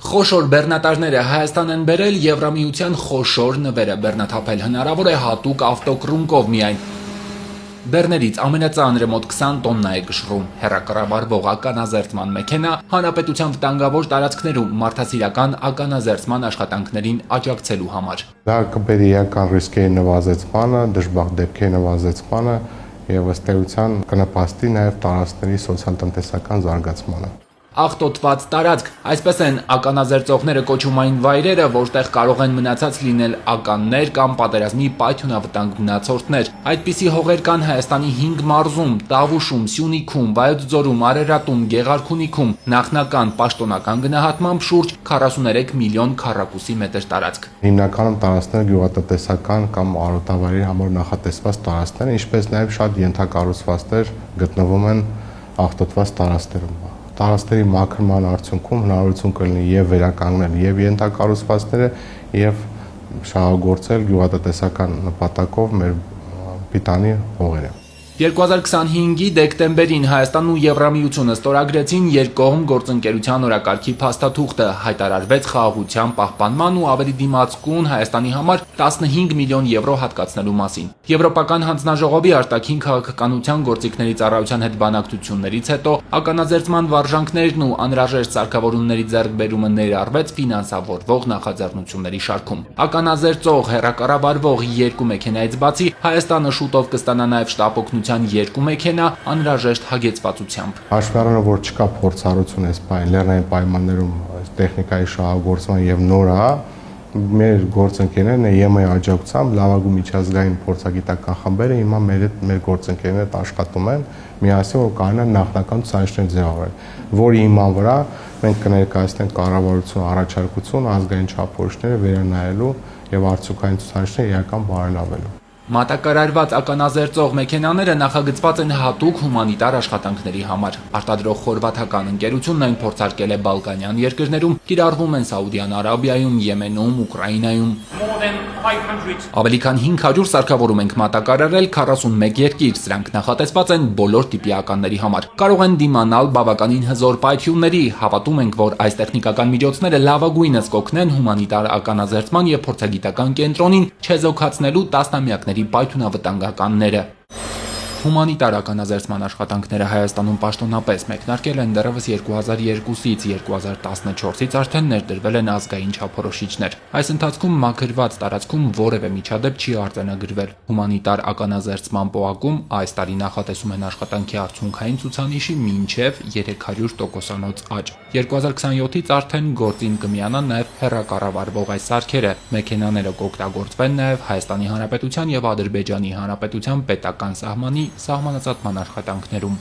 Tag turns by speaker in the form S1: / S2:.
S1: Խոշոր բեռնատարները Հայաստան են բերել Եվրամիության խոշոր նվերը, բեռնաթափել հնարավոր է հատուկ ավտոկրունկով միայն։ Բեռներից ամենածանրը մոտ 20 տոննա է կշռում, հեռակառավարվող ականազերծման մեքենա հանրապետության վտանգավոր տարածքներում մարդասիրական ականազերծման աշխատանքներին աջակցելու համար։
S2: Դա կբերի իրական ռիսկերի նվազեցմանը, դժբախտ դեպքերի նվազեցմանը եւ ըստ էության կնպաստի նաեւ տարածքների սոցիալ-տնտեսական զարգացմանը։
S1: Աղտոտված տարածք, այսպես են ականազերծողները կոչում այն վայրերը, որտեղ կարող են մնացած լինել ականներ կամ պատերազմի պայթյունավտանգ մնացորդներ։ Այդպիսի հողեր կան Հայաստանի 5 մարզում՝ Տավուշում, Սյունիքում, Վայոց ձորում, Արարատում, Գեղարքունիքում, նախնական պաշտոնական գնահատմամբ շուրջ 43 միլիոն քառակուսի մետր տարածք։
S2: Հիմնականում տարածքները գյուղատնտեսական կամ արոտավայրերի համար նախատեսված տարածքներ են, ինչպես նաեւ շատ ենթակառուցվածքներ գտնվում են աղտոտված տարածքներում։ Տարածքների մաքրման արդյունքում հնարավորություն կլինի եւ վերականգնել եւ ենթակառուցվածքները եւ շահագործել գյուղատնտեսական նպատակով մեր պիտանի հողերը։
S1: 2025-ի դեկտեմբերին Հայաստանն ու Եվրամիությունը ստորագրեցին երկկողմ գործընկերության օրակարգի փաստաթուղթը, հայտարարվեց խաղաղության պահպանման ու ավելի դիմացկուն Հայաստանի համար 15 միլիոն եվրո հատկացնելու մասին։ Եվրոպական հանձնաժողովի արտաքին քաղաքականության գործիքների ծառայության հետ բանակցություններից հետո ականազերծման վարժանքներն ու անհրաժեշտ սարքավորումների ձեռքբերումը ներառվեց ֆինանսավորվող նախաձեռնությունների շարքում։ Ականազերծող հեռակառավարվող 2 մեքենայից բացի Հայաստանը շուտով կստանա նաև շտապօգնության 2 մեքենա անհրաժեշտ հագեցվածությամբ։
S2: Հաշվի առնելով, որ չկա փորձառություն այս լեռնային պայմաններում տեխնիկայի շահագործման եւ նորա, մեր գործընկերներն ԵՄ-ի աջակցությամբ լավագույն միջազգային փորձագիտական խմբերը հիմա մեր գործընկերները աշխատում են միասին, որ կարողանան նախնական ցուցանիշներ ձևավորել, որի հիման վրա մենք կներկայացնենք կառավարություն առաջարկություն ազգային չափորոշիչները վերանայելու եւ արդյունքային ցուցանիշները իրական բարելավելու։
S1: Մատակարարված ականազերծող մեքենաները նախագծված են հատուկ հումանիտար աշխատանքների համար։ Արտադրող խորվաթական ընկերությունն այն փորձարկել է Բալկանյան երկրներում, կիրառվում են Սաուդյան Արաբիայում, Եմենում, Ուկրաինայում։ Ավելի քան 500 սարքավորում ենք մատակարարել 41 երկիր, սրանք նախատեսված են բոլոր տիպի ականների համար։ Կարող են դիմանալ բավականին հզոր պայթյունների, հավատում ենք, որ այս տեխնիկական միջոցները լավագույնս կօգնեն հումանիտար ականազերծման եւ փորձագիտական կենտրոնին չեզոքացնելու տասնամյակների պայթյունավտանգականները։ Հումանիտար ականազերծման աշխատանքները Հայաստանում պաշտոնապես մեկնարկել են դեռևս 2002-ից 2014-ից արդեն ներդրվել են ազգային չափորոշիչներ։ Այս ընթացքում մաքրված տարածքում որևէ միջադեպ չի արձանագրվել։ Հումանիտար ականազերծման պոակում այս տարի նախատեսում են աշխատանքի արդյունքային ցուցանիշի մինչև 300%-անոց աճ։ 2027-ից արդեն գործին կմիանան նաև հեռակառավարվող այս սարքերը։ Մեքենաները կօգտագործվեն նաև Հայաստանի Հանրապետության եւ Ադրբեջանի Հանրապետության պետական սահմանի սահմանազատման աշխատանքներում։